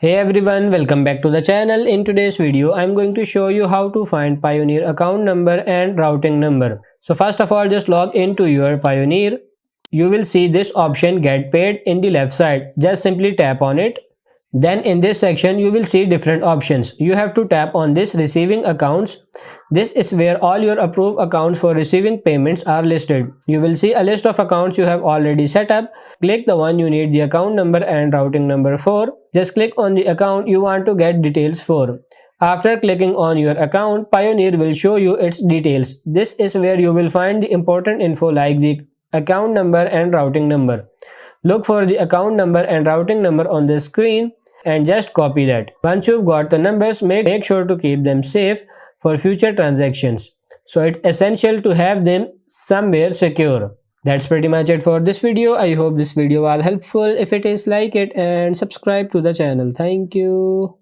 Hey everyone, welcome back to the channel. In today's video, I'm going to show you how to find Payoneer account number and routing number. So first of all, just log into your Payoneer. You will see this option Get Paid in the left side. Just simply tap on it. Then in this section, you will see different options. You have to tap on this Receiving Accounts. This is where all your approved accounts for receiving payments are listed. You will see a list of accounts you have already set up. Click the one you need the account number and routing number for. Just click on the account you want to get details for. After clicking on your account, Payoneer will show you its details. This is where you will find the important info like the account number and routing number. Look for the account number and routing number on the screen and just copy that. Once you've got the numbers, make sure to keep them safe for future transactions. So it's essential to have them somewhere secure. That's pretty much it for this video. I hope this video was helpful. If it is, like it and subscribe to the channel. Thank you.